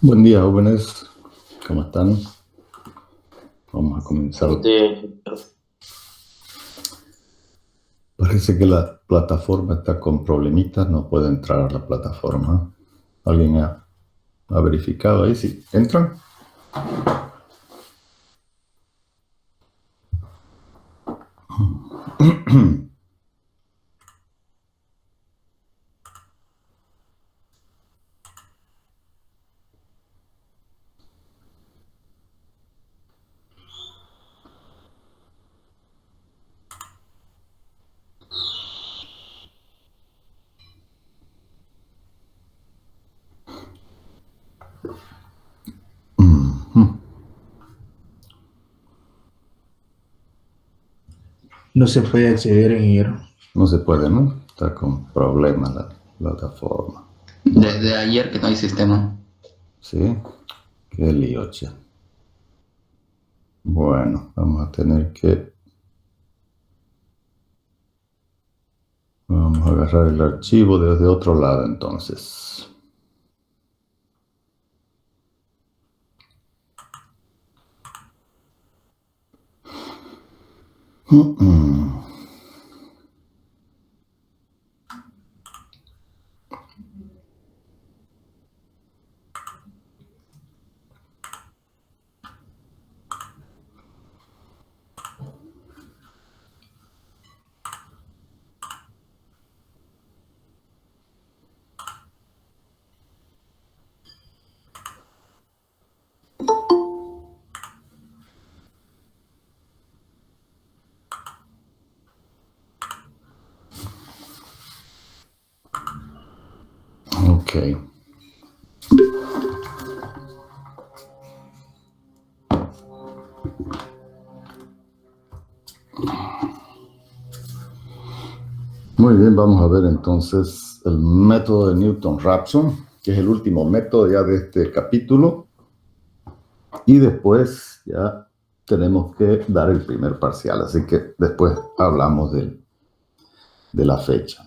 Buen día, jóvenes. ¿Cómo están? Vamos a comenzar. Parece que la plataforma está con problemitas, no puede entrar a la plataforma. ¿Alguien ha verificado ahí si entran? No se puede acceder en hierro. No se puede, ¿no? Está con problemas la plataforma. Desde ayer que no hay sistema. ¿Sí? Qué lío, che. Bueno, vamos a tener que... Vamos a agarrar el archivo desde otro lado, entonces. Ok. Muy bien, vamos a ver entonces el método de Newton-Raphson, que es el último método ya de este capítulo. Y después ya tenemos que dar el primer parcial, así que después hablamos de la fecha.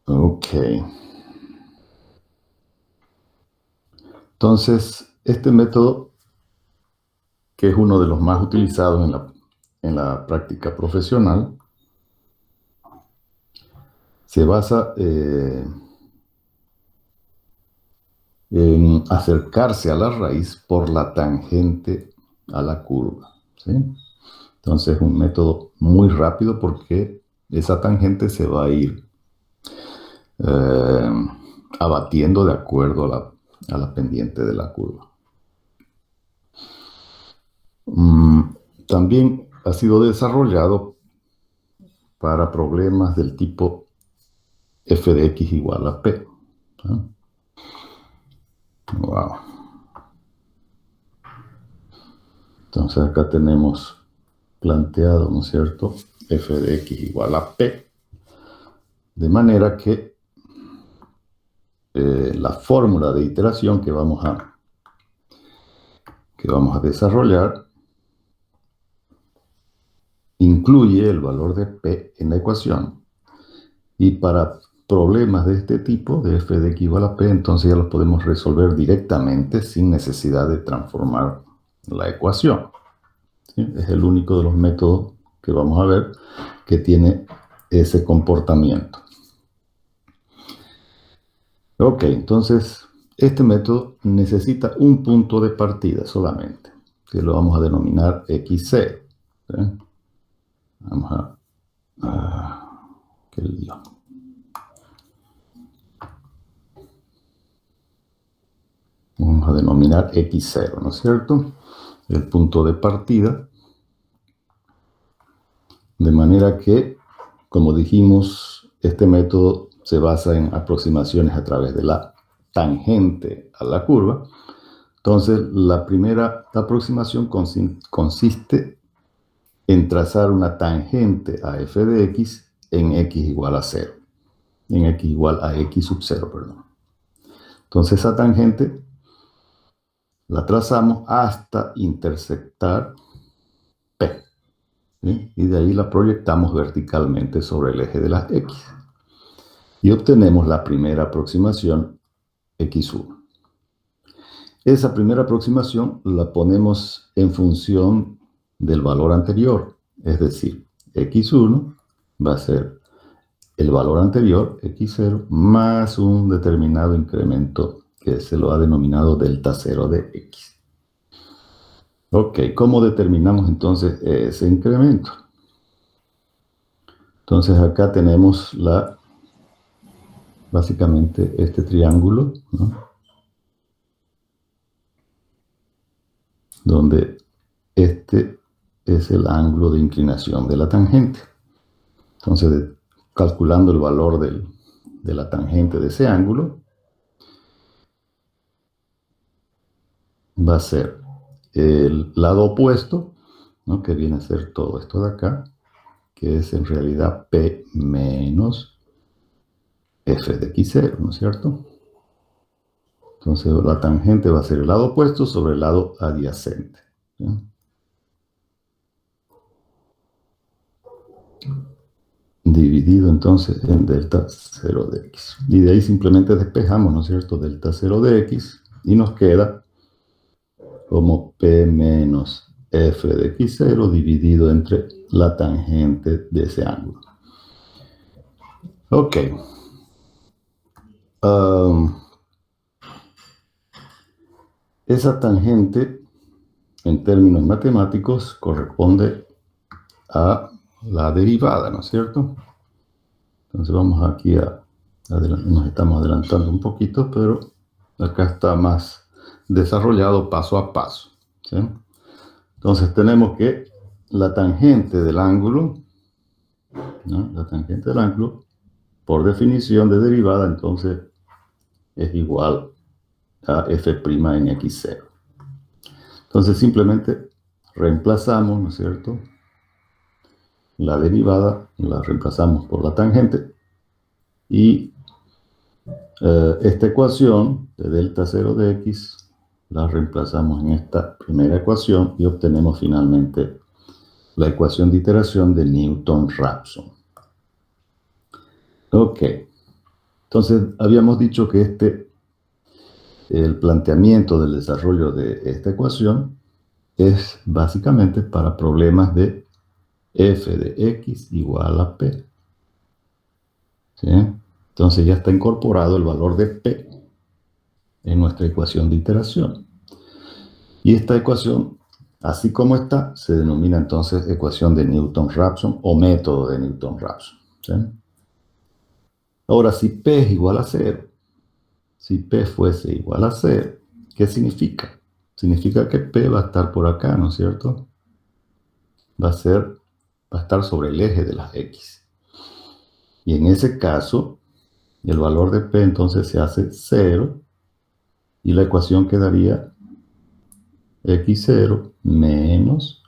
Ok. Entonces, este método, que es uno de los más utilizados en la práctica profesional, se basa en acercarse a la raíz por la tangente a la curva, ¿sí? Entonces es un método muy rápido porque esa tangente se va a ir abatiendo de acuerdo a la pendiente de la curva. También ha sido desarrollado para problemas del tipo f de x igual a p. ¿Sí? Wow. Entonces acá tenemos planteado, ¿no es cierto?, f de x igual a p, de manera que la fórmula de iteración que vamos a desarrollar incluye el valor de p en la ecuación, y para problemas de este tipo, de f de x igual a p, entonces ya los podemos resolver directamente sin necesidad de transformar la ecuación. ¿Sí? Es el único de los métodos que vamos a ver que tiene ese comportamiento. Ok, entonces este método necesita un punto de partida solamente, que lo vamos a denominar x0. ¿Sí? Vamos qué lío. Vamos a denominar x0, ¿no es cierto? El punto de partida. De manera que, como dijimos, este método se basa en aproximaciones a través de la tangente a la curva. Entonces, la primera aproximación consiste en trazar una tangente a f de x en x igual a 0. En x igual a x sub 0, perdón. Entonces, esa tangente la trazamos hasta intersectar P. ¿Sí? Y de ahí la proyectamos verticalmente sobre el eje de las X. Y obtenemos la primera aproximación x1. Esa primera aproximación la ponemos en función del valor anterior, es decir, x1 va a ser el valor anterior, x0, más un determinado incremento que se lo ha denominado delta 0 de x. Ok, ¿cómo determinamos entonces ese incremento? Entonces acá tenemos básicamente este triángulo, ¿no? Donde este es el ángulo de inclinación de la tangente. Entonces, calculando el valor de la tangente de ese ángulo, va a ser el lado opuesto, ¿no? Que viene a ser todo esto de acá, que es en realidad P menos F de x0, ¿no es cierto? Entonces la tangente va a ser el lado opuesto sobre el lado adyacente, ¿sí? Dividido entonces en delta 0 de x. Y de ahí simplemente despejamos, ¿no es cierto?, delta 0 de x, y nos queda como P menos F de x0 dividido entre la tangente de ese ángulo. Ok. Esa tangente, en términos matemáticos, corresponde a la derivada, ¿no es cierto? Entonces vamos aquí nos estamos adelantando un poquito, pero acá está más desarrollado paso a paso, ¿sí? Entonces tenemos que la tangente del ángulo, ¿no? La tangente del ángulo, por definición de derivada, entonces es igual a f' en x0. Entonces simplemente reemplazamos, ¿no es cierto?, la derivada, la reemplazamos por la tangente, y esta ecuación de delta 0 de x la reemplazamos en esta primera ecuación y obtenemos finalmente la ecuación de iteración de Newton-Raphson. Ok, entonces habíamos dicho que el planteamiento del desarrollo de esta ecuación es básicamente para problemas de f de x igual a p, ¿sí? Entonces ya está incorporado el valor de p en nuestra ecuación de iteración. Y esta ecuación, así como está, se denomina entonces ecuación de Newton-Raphson o método de Newton-Raphson, ¿sí? Ahora, si p es igual a 0, si p fuese igual a 0, ¿qué significa? Significa que p va a estar por acá, ¿no es cierto? Va a estar sobre el eje de las x. Y en ese caso, el valor de p entonces se hace 0, y la ecuación quedaría x0 menos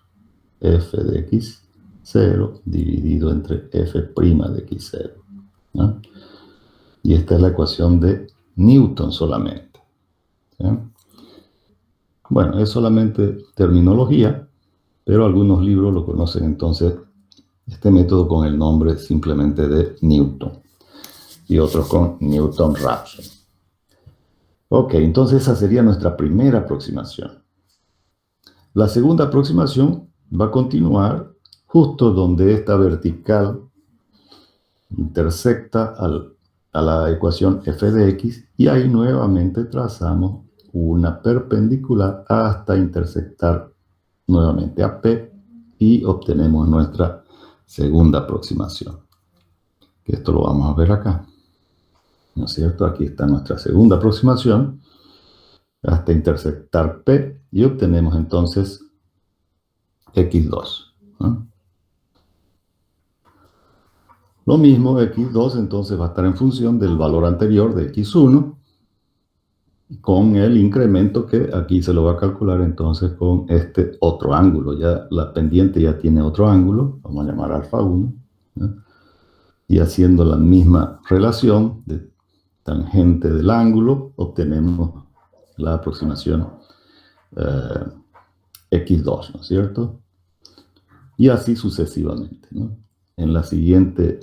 f de x0 dividido entre f' de x0, ¿no? Y esta es la ecuación de Newton solamente, ¿sí? Bueno, es solamente terminología, pero algunos libros lo conocen entonces este método con el nombre simplemente de Newton y otros con Newton-Raphson. Ok, entonces esa sería nuestra primera aproximación. La segunda aproximación va a continuar justo donde esta vertical intersecta a la ecuación f de x, y ahí nuevamente trazamos una perpendicular hasta intersectar nuevamente a p y obtenemos nuestra segunda aproximación. Que esto lo vamos a ver acá, ¿no es cierto? Aquí está nuestra segunda aproximación hasta intersectar p y obtenemos entonces x2, ¿no? Lo mismo, x2 entonces va a estar en función del valor anterior de x1 con el incremento que aquí se lo va a calcular entonces con este otro ángulo. Ya la pendiente ya tiene otro ángulo, vamos a llamar alfa 1, ¿no? Y haciendo la misma relación de tangente del ángulo, obtenemos la aproximación x2, ¿no es cierto? Y así sucesivamente, ¿no? En la siguiente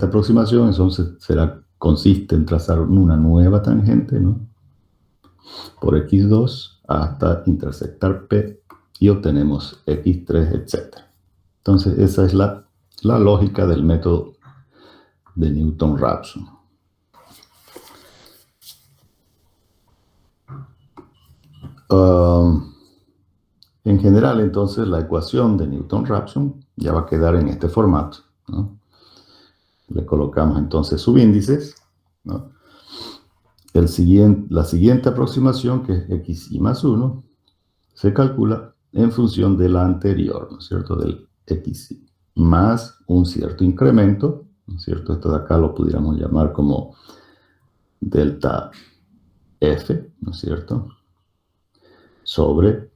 aproximación, entonces, será consiste en trazar una nueva tangente, ¿no?, por x2 hasta intersectar P y obtenemos x3, etc. Entonces, esa es la lógica del método de Newton-Raphson. En general, entonces, la ecuación de Newton-Raphson ya va a quedar en este formato, ¿no? Le colocamos entonces subíndices, ¿no? La siguiente aproximación, que es xi más 1, se calcula en función de la anterior, ¿no es cierto?, del xi, más un cierto incremento, ¿no es cierto? Esto de acá lo pudiéramos llamar como delta f, ¿no es cierto?, sobre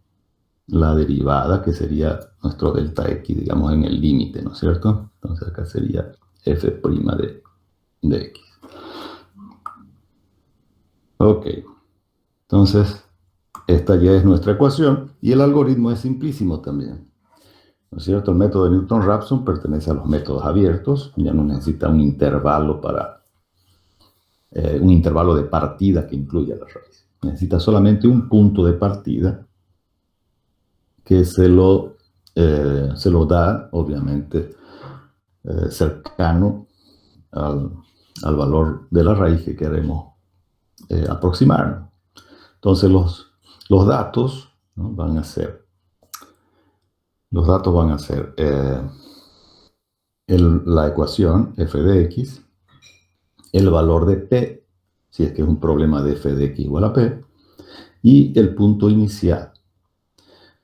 la derivada, que sería nuestro delta x, digamos, en el límite, ¿no es cierto? Entonces acá sería f' de x. Ok, entonces esta ya es nuestra ecuación y el algoritmo es simplísimo también, ¿no es cierto? El método de Newton-Raphson pertenece a los métodos abiertos, ya no necesita un intervalo de partida que incluya la raíz. Necesita solamente un punto de partida que se lo da, obviamente, cercano al valor de la raíz que queremos aproximar. Entonces los datos, ¿no?, van a ser la ecuación f de x, el valor de p, si es que es un problema de f de x igual a p, y el punto inicial.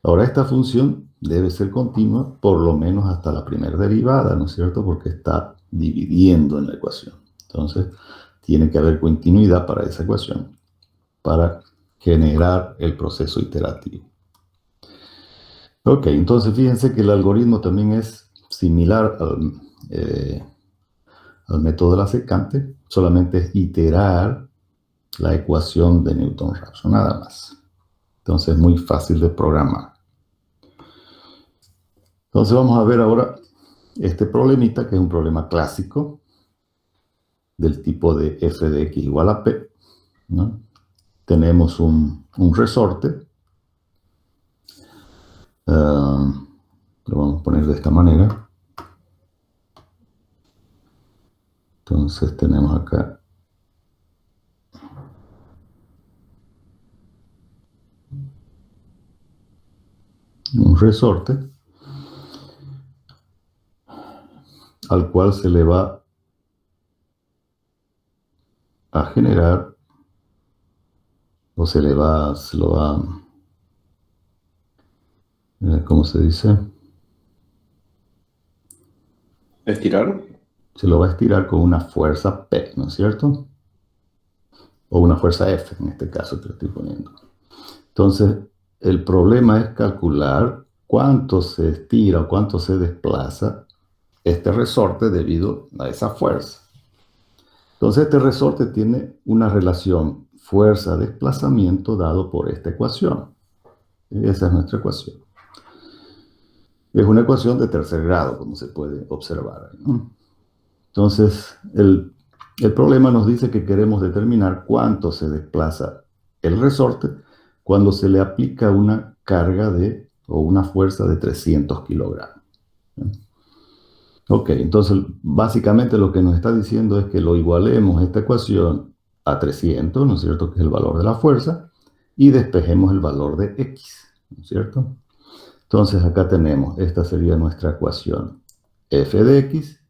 Ahora, esta función debe ser continua por lo menos hasta la primera derivada, ¿no es cierto?, porque está dividiendo en la ecuación. Entonces, tiene que haber continuidad para esa ecuación, para generar el proceso iterativo. Ok, entonces fíjense que el algoritmo también es similar al método de la secante, solamente es iterar la ecuación de Newton-Raphson, nada más. Entonces es muy fácil de programar. Entonces vamos a ver ahora este problemita, que es un problema clásico del tipo de f de x igual a p, ¿no? Tenemos un resorte. Lo vamos a poner de esta manera. Entonces tenemos acá un resorte al cual se le va a generar, o se lo va, ¿cómo se dice? ¿Estirar? Se lo va a estirar con una fuerza P, ¿no es cierto? O una fuerza F, en este caso que lo estoy poniendo. Entonces, el problema es calcular cuánto se estira o cuánto se desplaza este resorte debido a esa fuerza. Entonces, este resorte tiene una relación fuerza-desplazamiento dado por esta ecuación. Esa es nuestra ecuación. Es una ecuación de tercer grado, como se puede observar, ¿no? Entonces, el problema nos dice que queremos determinar cuánto se desplaza el resorte cuando se le aplica una carga o una fuerza de 300 kilogramos. Ok, entonces básicamente lo que nos está diciendo es que lo igualemos esta ecuación a 300, ¿no es cierto?, que es el valor de la fuerza, y despejemos el valor de x, ¿no es cierto? Entonces acá tenemos, esta sería nuestra ecuación f de x,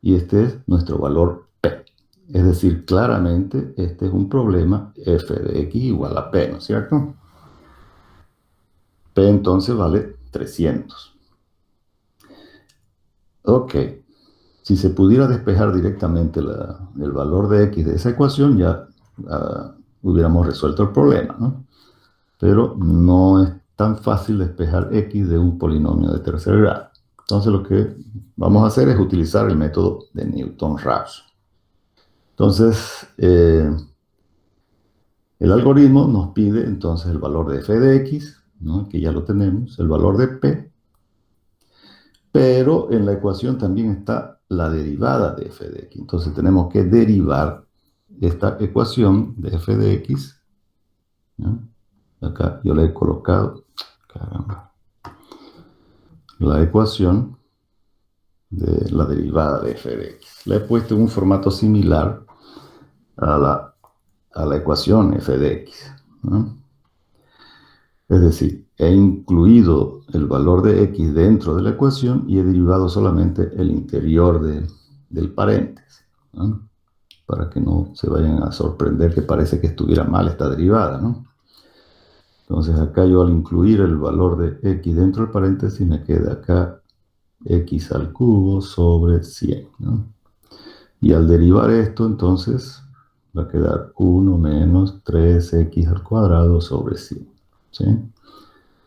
y este es nuestro valor p. Es decir, claramente este es un problema f de x igual a p, ¿no es cierto? P entonces vale 300. Ok, si se pudiera despejar directamente el valor de x de esa ecuación, ya hubiéramos resuelto el problema, ¿no? Pero no es tan fácil despejar x de un polinomio de tercer grado. Entonces lo que vamos a hacer es utilizar el método de Newton-Raphson. Entonces, el algoritmo nos pide entonces el valor de f de x, ¿no?, que ya lo tenemos, el valor de p, pero en la ecuación también está la derivada de f de x. Entonces tenemos que derivar esta ecuación de f de x, ¿no? Acá yo le he colocado, caramba, la ecuación de la derivada de f de x. La he puesto en un formato similar a la ecuación f de x, ¿no? Es decir, he incluido el valor de x dentro de la ecuación y he derivado solamente el interior del paréntesis, ¿no? Para que no se vayan a sorprender que parece que estuviera mal esta derivada, ¿no? Entonces acá yo al incluir el valor de x dentro del paréntesis me queda acá x al cubo sobre 100, ¿no? Y al derivar esto, entonces va a quedar 1 menos 3x al cuadrado sobre 100, ¿sí?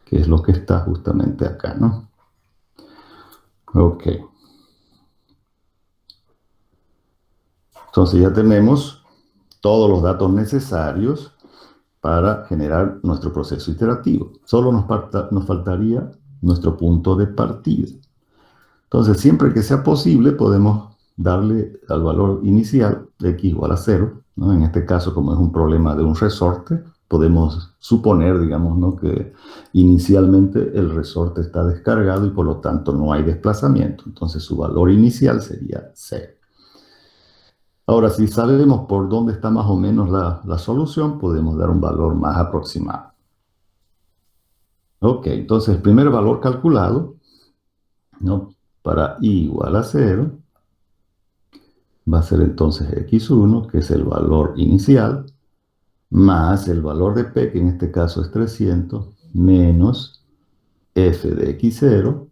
Que es lo que está justamente acá, ¿no? Ok. Entonces ya tenemos todos los datos necesarios para generar nuestro proceso iterativo. Solo nos faltaría nuestro punto de partida. Entonces, siempre que sea posible, podemos darle al valor inicial de x igual a 0, ¿no? En este caso, como es un problema de un resorte, podemos suponer, digamos, ¿no?, que inicialmente el resorte está descargado y por lo tanto no hay desplazamiento. Entonces, su valor inicial sería 0. Ahora, si sabemos por dónde está más o menos la solución, podemos dar un valor más aproximado. Ok, entonces el primer valor calculado, ¿no?, para i igual a 0, va a ser entonces x1, que es el valor inicial, más el valor de p, que en este caso es 300, menos f de x0,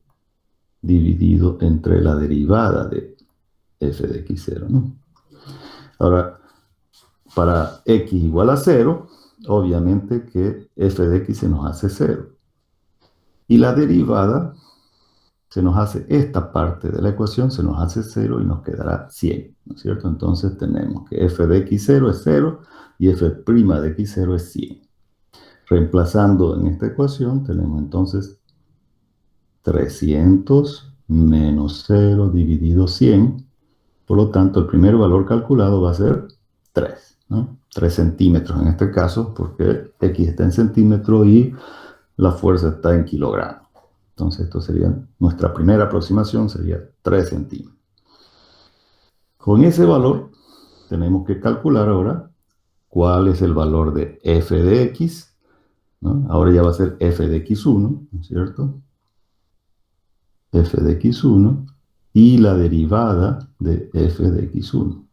dividido entre la derivada de f de x0, ¿no? Ahora, para x igual a 0, obviamente que f de x se nos hace 0. Y la derivada se nos hace, esta parte de la ecuación se nos hace 0 y nos quedará 100, ¿no es cierto? Entonces tenemos que f de x0 es 0 y f' de x0 es 100. Reemplazando en esta ecuación tenemos entonces 300 menos 0 dividido 100. Por lo tanto, el primer valor calculado va a ser 3, ¿no? 3 centímetros en este caso, porque x está en centímetros y la fuerza está en kilogramos. Entonces, esto sería, nuestra primera aproximación sería 3 centímetros. Con ese valor, tenemos que calcular ahora cuál es el valor de f de x, ¿no? Ahora ya va a ser f de x1, ¿no es cierto? F de x1 y la derivada de f de x1.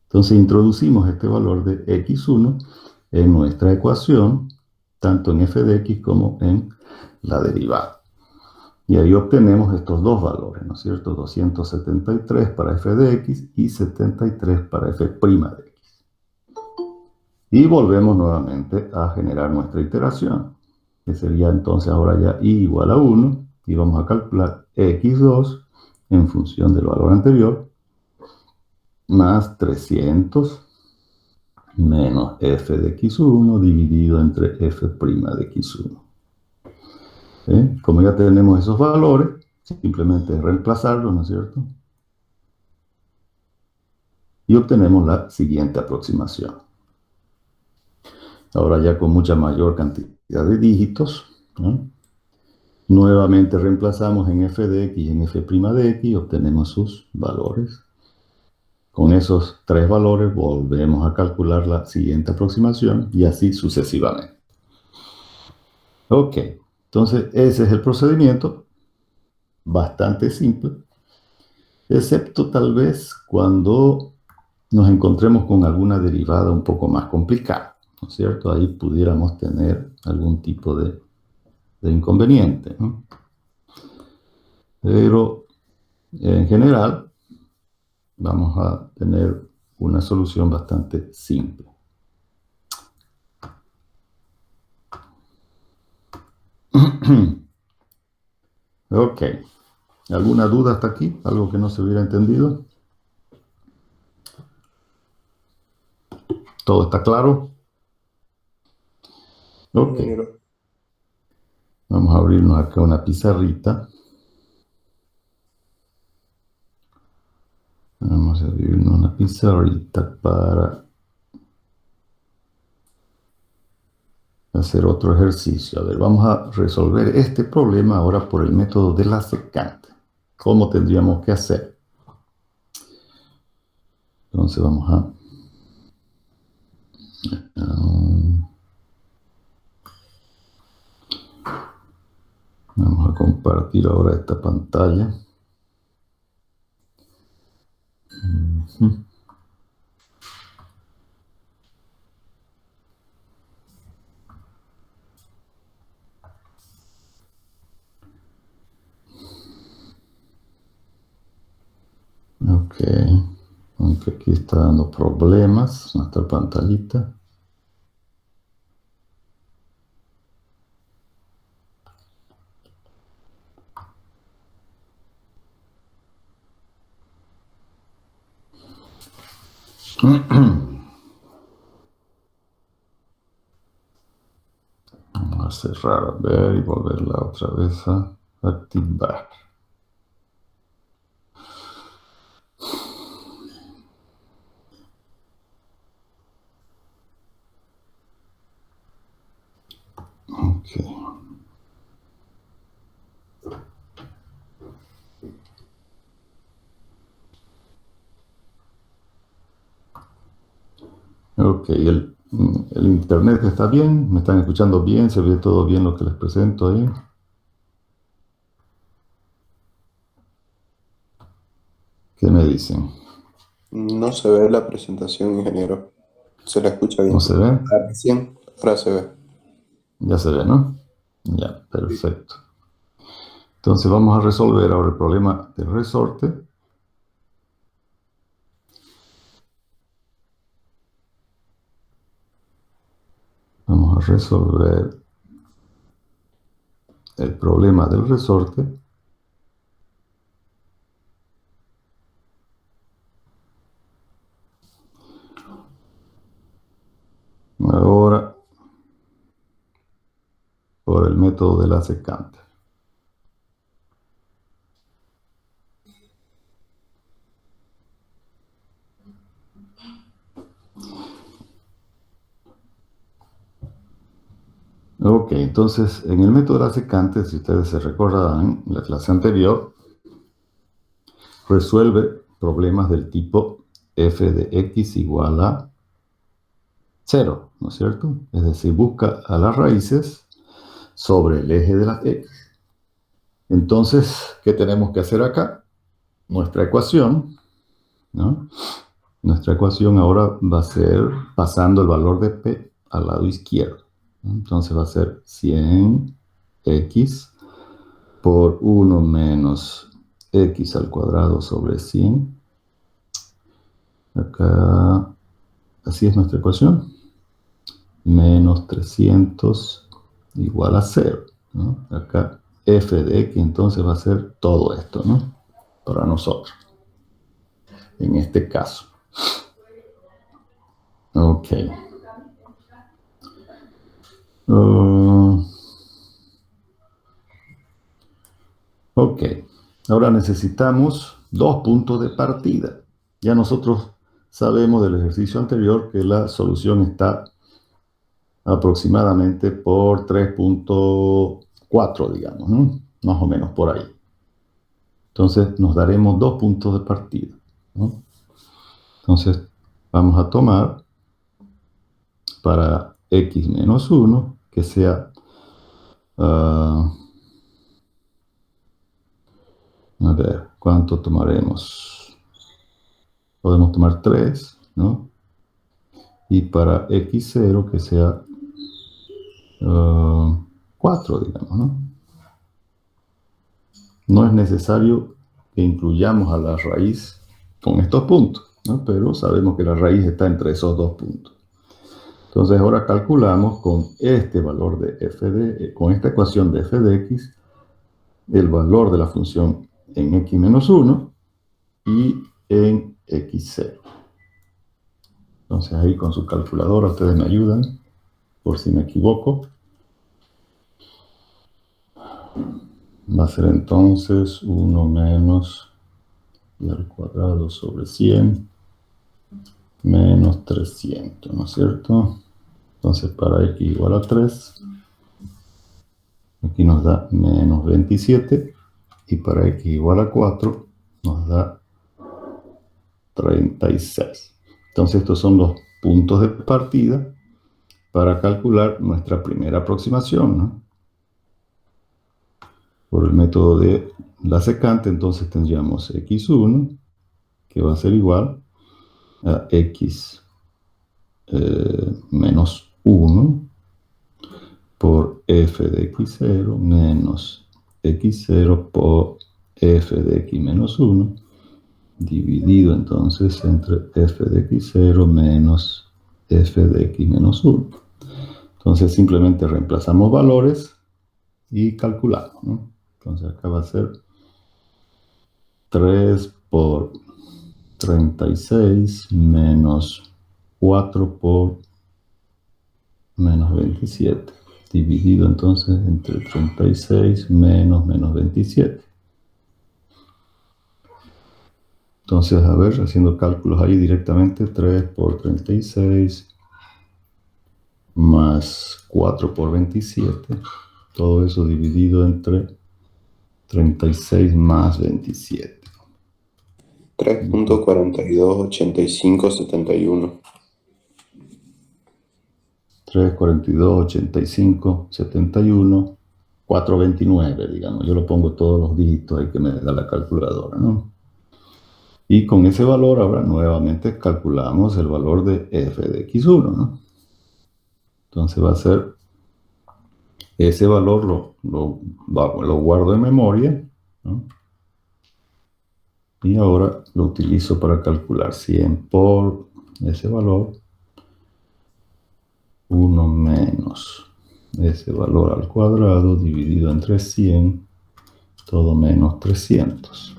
Entonces, introducimos este valor de x1 en nuestra ecuación, tanto en f de x como en la derivada. Y ahí obtenemos estos dos valores, ¿no es cierto? 273 para f de x y 73 para f' de x. Y volvemos nuevamente a generar nuestra iteración, que sería entonces ahora ya i igual a 1, y vamos a calcular x2 en función del valor anterior, más 300 menos f de x1 dividido entre f' de x1. Como ya tenemos esos valores, simplemente reemplazarlos, ¿no es cierto? Y obtenemos la siguiente aproximación. Ahora ya con mucha mayor cantidad de dígitos, ¿no? Nuevamente reemplazamos en f de x y en f' de x y obtenemos sus valores. Con esos tres valores volvemos a calcular la siguiente aproximación y así sucesivamente. Ok, entonces ese es el procedimiento, bastante simple, excepto tal vez cuando nos encontremos con alguna derivada un poco más complicada, ¿no es cierto? Ahí pudiéramos tener algún tipo de inconveniente, ¿no? Pero en general vamos a tener una solución bastante simple. Ok, ¿alguna duda hasta aquí? ¿Algo que no se hubiera entendido? ¿Todo está claro? Ok. Vamos a abrirnos acá una pizarrita. Vamos Vamos a abrir una pizarrita para hacer otro ejercicio. A ver, vamos a resolver este problema ahora por el método de la secante. ¿Cómo tendríamos que hacer? Entonces vamos a compartir ahora esta pantalla. Ok, aunque aquí está dando problemas nuestra pantallita. Vamos a cerrar, a ver, y volverla otra vez a activar. Ok. Ok, el internet está bien, me están escuchando bien, se ve todo bien lo que les presento ahí. ¿Qué me dicen? No se ve la presentación, ingeniero. Se la escucha bien. ¿No se ve? Recién, ahora se ve. Ya se ve, ¿no? Ya, perfecto. Entonces vamos a resolver ahora el problema del resorte. Vamos a resolver el problema del resorte. Ahora, por el método de la secante. Ok, entonces en el método de la secante, si ustedes se recordarán, en la clase anterior, resuelve problemas del tipo f de x igual a 0, ¿no es cierto? Es decir, busca a las raíces sobre el eje de las x. Entonces, ¿qué tenemos que hacer acá? Nuestra ecuación, ¿no? Nuestra ecuación ahora va a ser pasando el valor de p al lado izquierdo, ¿no? Entonces va a ser 100x por 1 menos x al cuadrado sobre 100. Acá, así es nuestra ecuación. Menos 300 igual a 0, ¿no? Acá f de x entonces va a ser todo esto, ¿no? Para nosotros, en este caso. Ok. Ok. Ahora necesitamos dos puntos de partida. Ya nosotros sabemos del ejercicio anterior que la solución está aproximadamente por 3.4, digamos, ¿no? Más o menos por ahí. Entonces nos daremos dos puntos de partida, ¿no? Entonces vamos a tomar para x menos 1 que sea, a ver, ¿cuánto tomaremos? Podemos tomar 3, ¿no? Y para x0 que sea 4, digamos, ¿no? No es necesario que incluyamos a la raíz con estos puntos, ¿no? Pero sabemos que la raíz está entre esos dos puntos. Entonces ahora calculamos con este valor de con esta ecuación de f de x, el valor de la función en x menos 1 y en x0. Entonces ahí con su calculadora ustedes me ayudan, por si me equivoco. Va a ser entonces 1 menos y al cuadrado sobre 100 menos 300, ¿no es cierto? Entonces, para x igual a 3, aquí nos da menos 27, y para x igual a 4, nos da 36. Entonces, estos son los puntos de partida para calcular nuestra primera aproximación, ¿no? Por el método de la secante, entonces tendríamos x1, que va a ser igual a x menos 1 por f de x0 menos x0 por f de x menos 1, dividido entonces entre f de x0 menos f de x menos 1. Entonces simplemente reemplazamos valores y calculamos, ¿no? Entonces acá va a ser 3 por 36 menos 4 por menos 27, dividido entonces entre 36 menos 27. Entonces, a ver, haciendo cálculos ahí directamente, 3 por 36 más 4 por 27, todo eso dividido entre 36 más 27. 3.428571. 3, 42, 85, 71, 429, digamos. Yo lo pongo todos los dígitos ahí que me da la calculadora, ¿no? Y con ese valor ahora nuevamente calculamos el valor de f de x1, ¿no? Entonces va a ser, ese valor lo guardo en memoria, ¿no? Y ahora lo utilizo para calcular 100 por ese valor, 1 menos ese valor al cuadrado dividido entre 100, todo menos 300.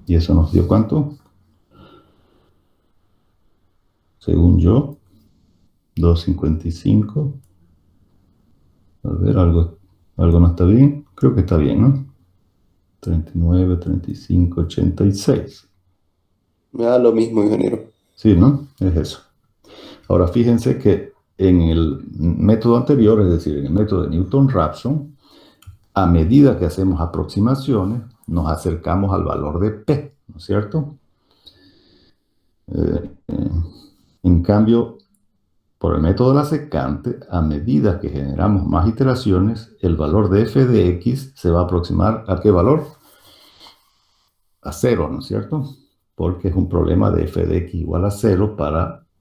¿Y eso nos dio cuánto? Según yo, 255. A ver, algo no está bien. Creo que está bien, ¿no? 39, 35, 86. Me da lo mismo, ingeniero. Sí, ¿no? Es eso. Ahora, fíjense que en el método anterior, es decir, en el método de Newton-Raphson, a medida que hacemos aproximaciones, nos acercamos al valor de P, ¿no es cierto? En cambio, por el método de la secante, a medida que generamos más iteraciones, el valor de f de x se va a aproximar ¿a qué valor? A 0, ¿no es cierto? Porque es un problema de f de x igual a 0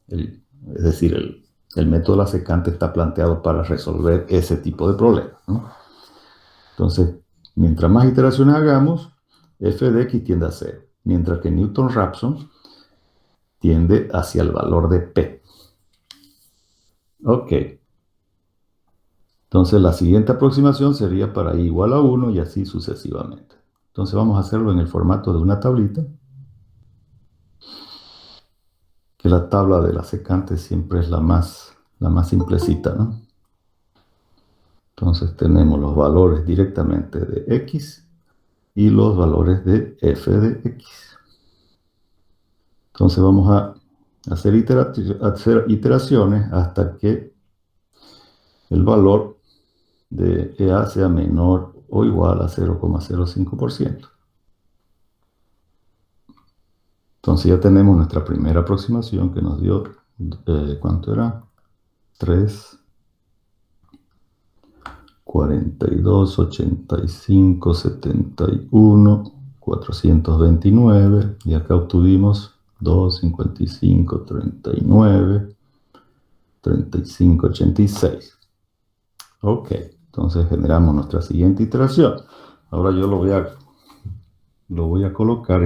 es decir, el método de la secante está planteado para resolver ese tipo de problemas, ¿no? Entonces, mientras más iteraciones hagamos, f de x tiende a 0, mientras que Newton-Raphson tiende hacia el valor de p. Ok. Entonces la siguiente aproximación sería para i igual a 1 y así sucesivamente. Entonces vamos a hacerlo en el formato de una tablita, que la tabla de la secante siempre es la más simplecita, ¿no? Entonces tenemos los valores directamente de x y los valores de f de x. Entonces vamos a hacer iteraciones hasta que el valor de EA sea menor o igual a 0,05%. Entonces ya tenemos nuestra primera aproximación que nos dio, ¿cuánto era? 3, 42, 85, 71, 429, y acá obtuvimos 2, 55, 39, 35, 86. Ok, entonces generamos nuestra siguiente iteración. Ahora yo lo voy a colocar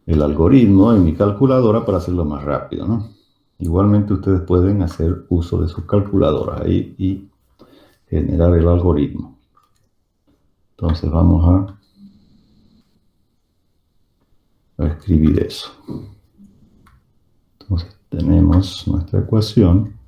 el algoritmo en mi calculadora para hacerlo más rápido, ¿no? Igualmente ustedes pueden hacer uso de sus calculadoras ahí y generar el algoritmo. Entonces vamos a escribir eso. Entonces tenemos nuestra ecuación.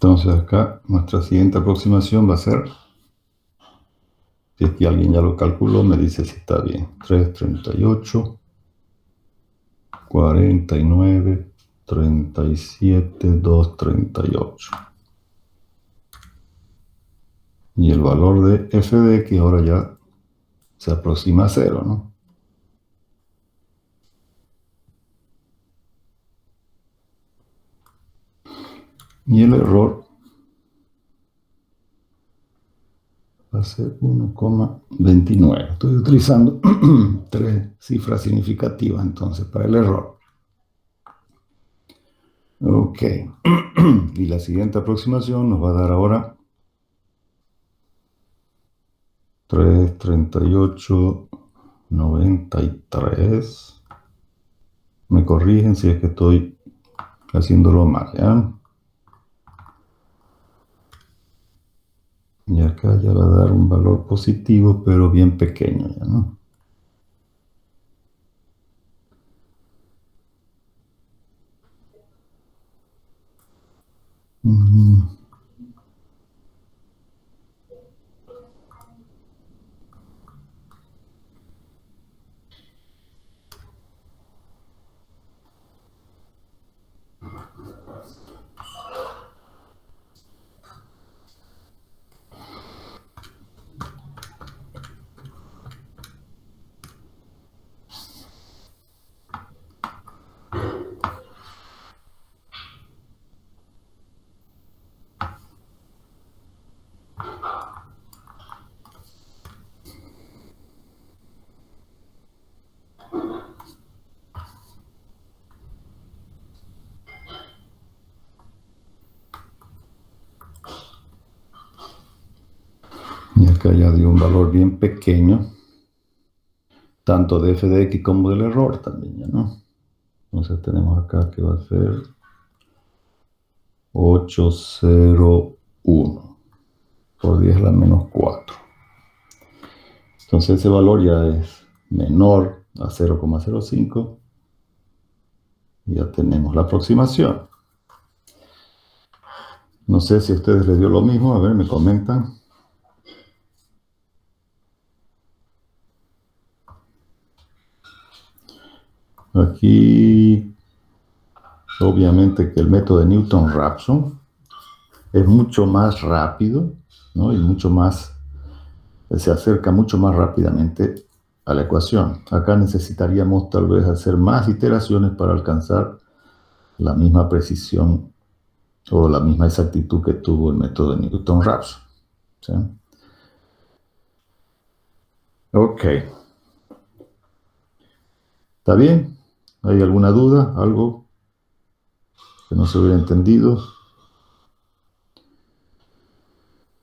Entonces acá nuestra siguiente aproximación va a ser, si es que alguien ya lo calculó, me dice si está bien. 3,38, 49, 37, 2,38. Y el valor de f de x ahora ya se aproxima a 0, ¿no? Y el error va a ser 1,29. Estoy utilizando 3 cifras significativas entonces para el error. Ok. Y la siguiente aproximación nos va a dar ahora 3,38, 93. Me corrigen si es que estoy haciéndolo mal, ¿ya? Y acá ya va a dar un valor positivo, pero bien pequeño, ¿ya, no? Y acá ya dio un valor bien pequeño, tanto de f de x como del error también, ¿ya, no? Entonces tenemos acá que va a ser 8,01 por 10 a la menos 4. Entonces ese valor ya es menor a 0,05. Ya tenemos la aproximación. No sé si a ustedes les dio lo mismo. A ver, me comentan. Aquí, obviamente que el método de Newton-Raphson es mucho más rápido, ¿no? Y mucho más, se acerca mucho más rápidamente a la ecuación. Acá necesitaríamos tal vez hacer más iteraciones para alcanzar la misma precisión o la misma exactitud que tuvo el método de Newton-Raphson, ¿sí? Ok. ¿Está bien? ¿Hay alguna duda? ¿Algo que no se hubiera entendido?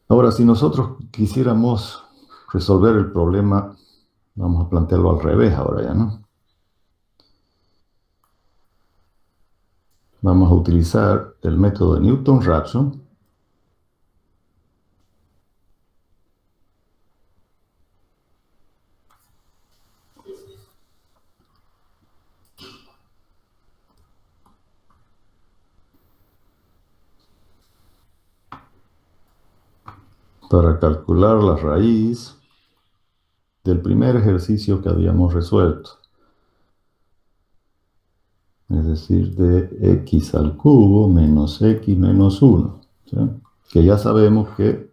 Ahora, si nosotros quisiéramos resolver el problema, vamos a plantearlo al revés ahora ya, ¿no? Vamos a utilizar el método de Newton-Raphson para calcular la raíz del primer ejercicio que habíamos resuelto. Es decir, de x al cubo menos x menos 1. ¿Sí? Que ya sabemos que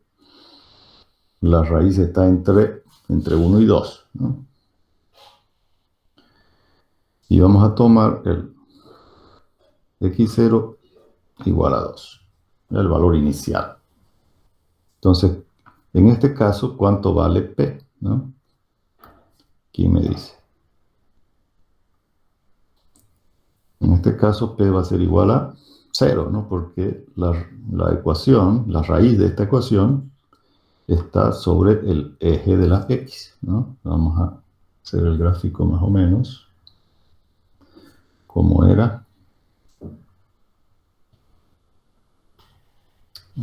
la raíz está entre 1 y 2, ¿no? Y vamos a tomar el x0 igual a 2, el valor inicial. Entonces, en este caso, ¿cuánto vale p? ¿No? ¿Quién me dice? En este caso, p va a ser igual a 0, ¿no? Porque la ecuación, la raíz de esta ecuación, está sobre el eje de la x, ¿no? Vamos a hacer el gráfico más o menos como era.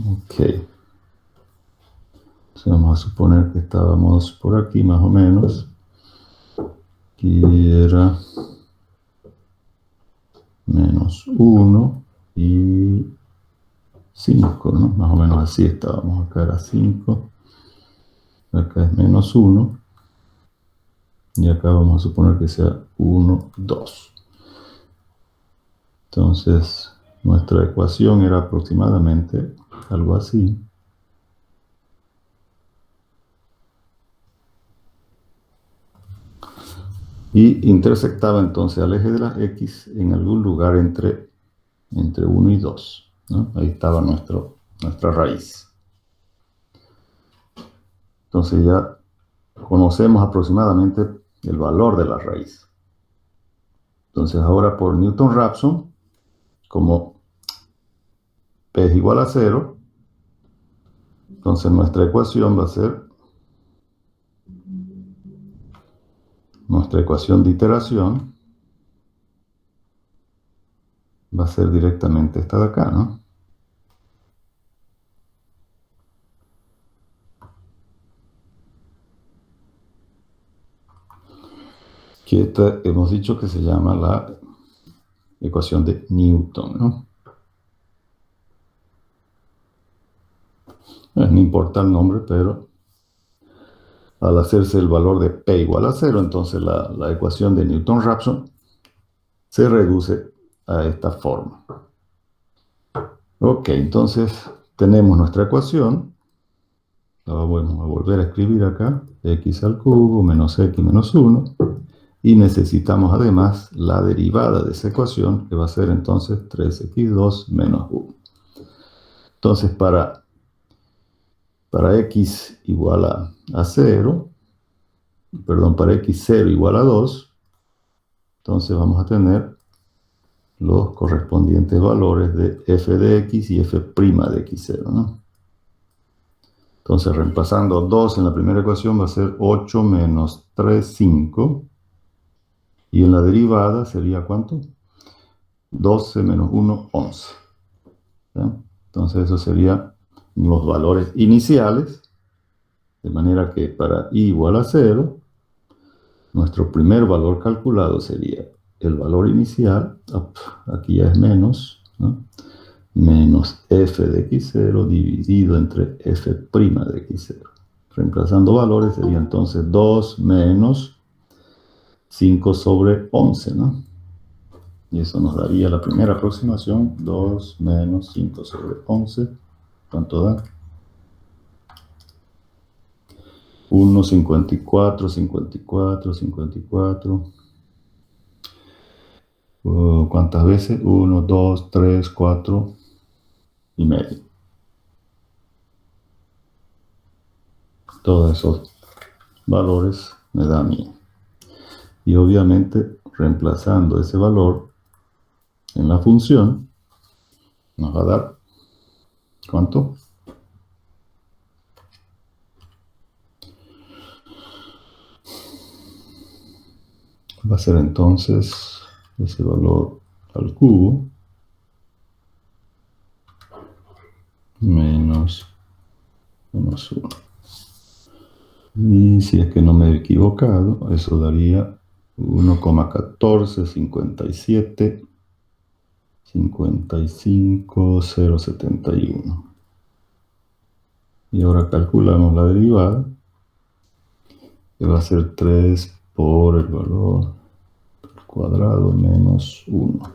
Ok. Entonces vamos a suponer que estábamos por aquí más o menos. Aquí era menos 1 y 5, ¿no? Más o menos así estábamos. Acá era 5. Acá es menos 1. Y acá vamos a suponer que sea 1, 2. Entonces, nuestra ecuación era aproximadamente algo así. Y intersectaba entonces al eje de las X en algún lugar entre 1 y 2, ¿no? Ahí estaba nuestra raíz. Entonces ya conocemos aproximadamente el valor de la raíz. Entonces ahora por Newton-Raphson, como P es igual a 0, entonces nuestra ecuación va a ser, nuestra ecuación de iteración va a ser directamente esta de acá, ¿no? Que esta hemos dicho que se llama la ecuación de Newton, ¿no? No importa el nombre, pero al hacerse el valor de P igual a 0, entonces la ecuación de Newton-Raphson se reduce a esta forma. Ok, entonces tenemos nuestra ecuación. La vamos a volver a escribir acá. X al cubo menos X menos 1. Y necesitamos además la derivada de esa ecuación, que va a ser entonces 3x2 menos 1. Entonces para x igual a 0, perdón, para x0 igual a 2, entonces vamos a tener los correspondientes valores de f de x y f' de x0, ¿no? Entonces, reemplazando 2 en la primera ecuación va a ser 8 menos 3, 5. Y en la derivada sería ¿cuánto? 12 menos 1, 11. ¿Ya? Entonces, esos serían los valores iniciales. De manera que para i igual a 0, nuestro primer valor calculado sería el valor inicial, aquí ya es menos, ¿no? Menos f de x0 dividido entre f' de x0. Reemplazando valores sería entonces 2 menos 5 sobre 11, ¿no? Y eso nos daría la primera aproximación, 2 menos 5 sobre 11. ¿Cuánto da? 1, 54, 54, 54. ¿Cuántas veces? 1, 2, 3, 4 y medio. Todos esos valores me dan mí. Y obviamente, reemplazando ese valor en la función, nos va a dar, ¿cuánto? Va a ser entonces ese valor al cubo menos 1. Y si es que no me he equivocado, eso daría 1,1457 55071. Y ahora calculamos la derivada, que va a ser 3 por el valor al cuadrado menos 1.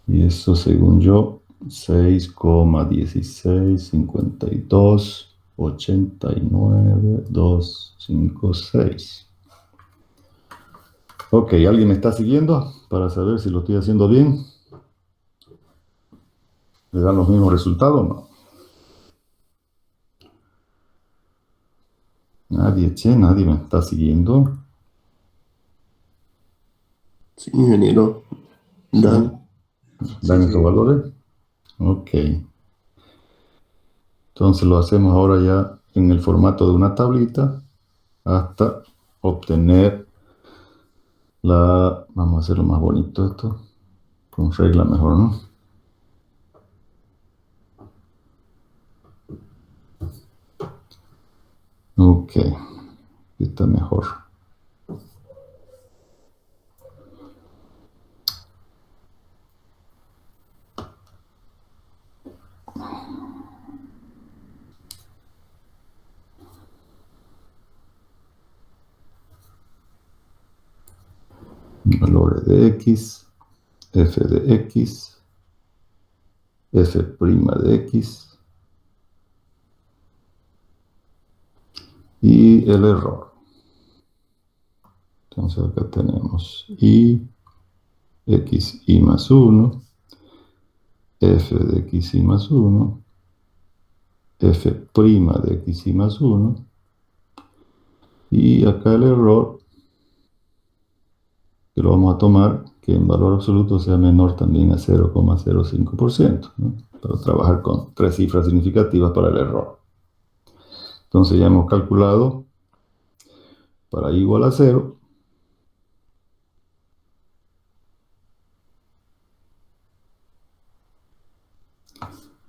Y eso, según yo, 6,165289,256. Ok, ¿alguien me está siguiendo para saber si lo estoy haciendo bien? ¿Le dan los mismos resultados o no? Nadie me está siguiendo. Sí, ingeniero. Dan. ¿Dan esos valores? Ok. Entonces lo hacemos ahora ya en el formato de una tablita hasta obtener vamos a hacerlo más bonito esto, con regla mejor, ¿no? Ok, está mejor. valores de x, f de x, f' de x y el error. Entonces acá tenemos xy más 1, f de xy más 1, f' de xy más 1, y acá el error, que lo vamos a tomar, que en valor absoluto sea menor también a 0,05%, ¿no? Para trabajar con 3 cifras significativas para el error. Entonces ya hemos calculado para i igual a 0,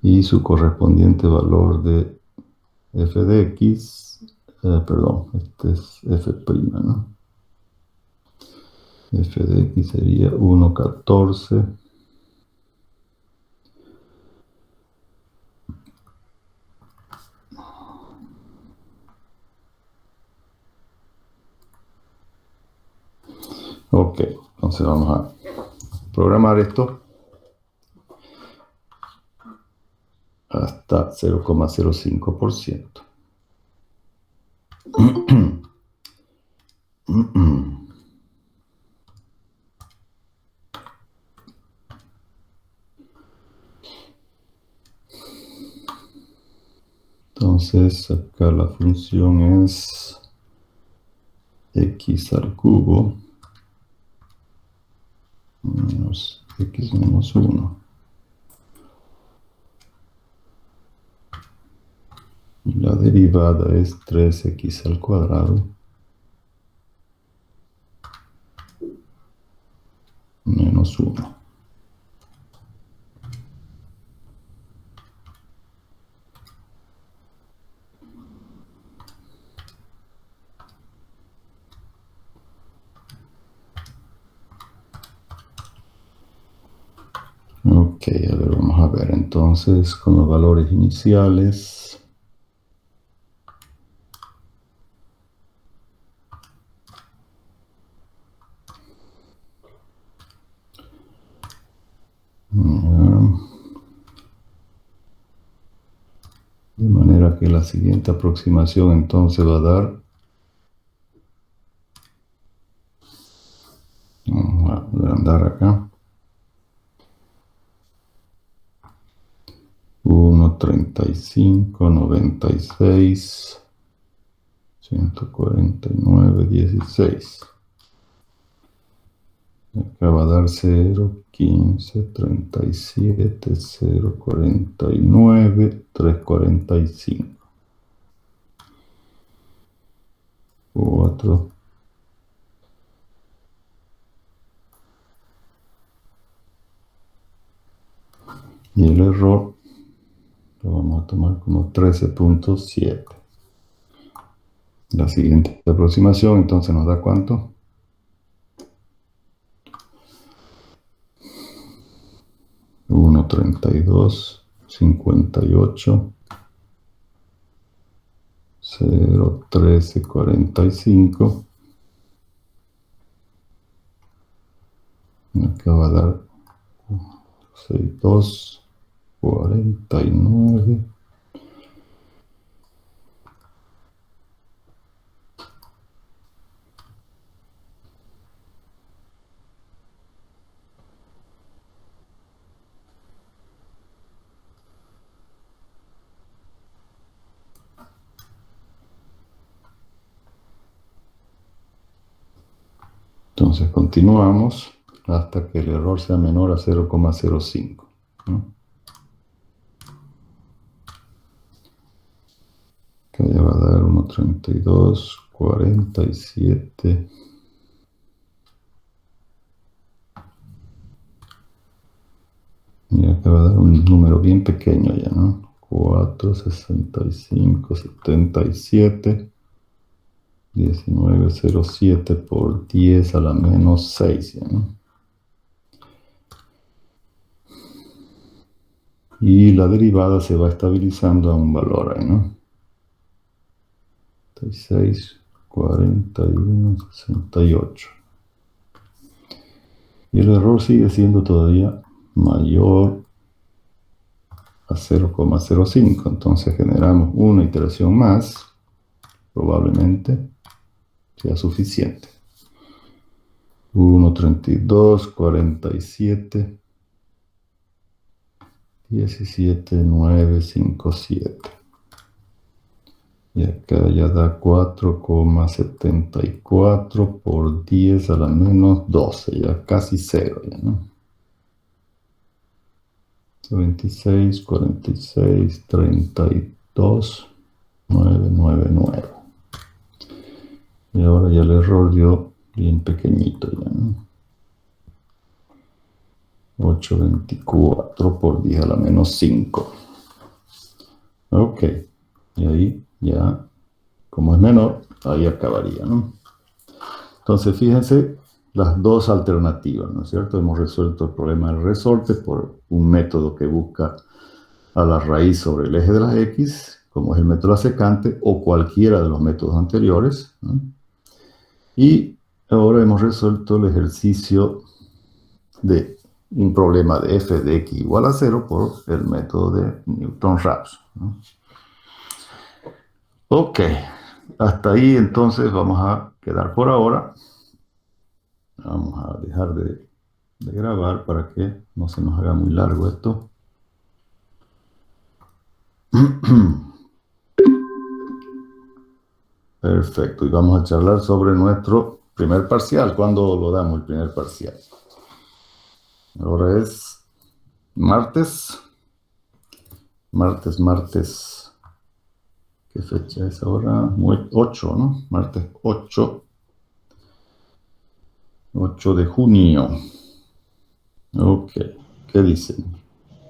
y su correspondiente valor de f de x, perdón, este es f', ¿no? F de x sería 1,14. Ok, entonces vamos a programar esto hasta 0,05%. Entonces acá la función es x al cubo menos x menos 1. Y la derivada es 3x al cuadrado menos 1. Ok, a ver, vamos a ver entonces con los valores iniciales. De manera que la siguiente aproximación entonces va a dar, vamos a agrandar acá, 1,3596, 149,16. Acá va a dar 0,15, 37, 0,49, 3,45. 4. Y el error lo vamos a tomar como 13,7. La siguiente aproximación entonces nos da ¿cuánto? 1,32,58, 0,1345. Me acaba de dar 62,49. Entonces continuamos hasta que el error sea menor a 0,05, ¿no? Que ya va a dar 1,32,47. Y acá va a dar un número bien pequeño ya, ¿no? 4,65,77. 19,07 por 10 a la menos 6, ¿ya? Y la derivada se va estabilizando a un valor ahí, ¿no? 36, 41, 68. Y el error sigue siendo todavía mayor a 0,05. Entonces generamos una iteración más, probablemente sea suficiente. 1,32, 47, 17,957. Y acá ya da 4,74 por 10 a la menos 12, ya casi 0, ya, ¿no? 26, 46, 32, 999. Y ahora ya el error dio bien pequeñito, ya, ¿no? 824 por 10 a la menos 5. Ok, y ahí ya, como es menor, ahí acabaría, ¿no? Entonces, fíjense las dos alternativas, ¿no es cierto? Hemos resuelto el problema del resorte por un método que busca a la raíz sobre el eje de las X, como es el método secante, o cualquiera de los métodos anteriores, ¿no? Y ahora hemos resuelto el ejercicio de un problema de f de x igual a 0 por el método de Newton-Raphson, ¿no? Ok, hasta ahí entonces vamos a quedar por ahora. Vamos a dejar de grabar para que no se nos haga muy largo esto. Perfecto, y vamos a charlar sobre nuestro primer parcial. ¿Cuándo lo damos el primer parcial? Ahora es martes. Martes. ¿Qué fecha es ahora? 8, ¿no? Martes 8 de junio. Ok, ¿qué dicen?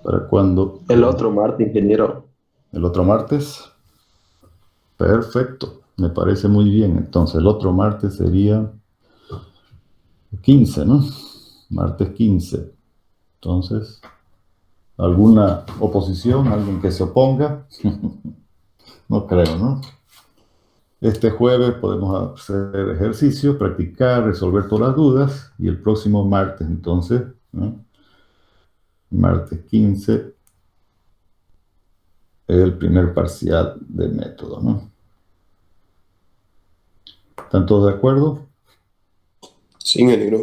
¿Para cuándo? El otro martes, ingeniero. ¿El otro martes? Perfecto, me parece muy bien. Entonces, el otro martes sería 15, ¿no? Martes 15. Entonces, ¿alguna oposición? ¿Alguien que se oponga? No creo, ¿no? Este jueves podemos hacer ejercicios, practicar, resolver todas las dudas. Y el próximo martes, entonces, ¿no? Martes 15, es el primer parcial del método, ¿no? ¿Están todos de acuerdo? Sí, ingeniero.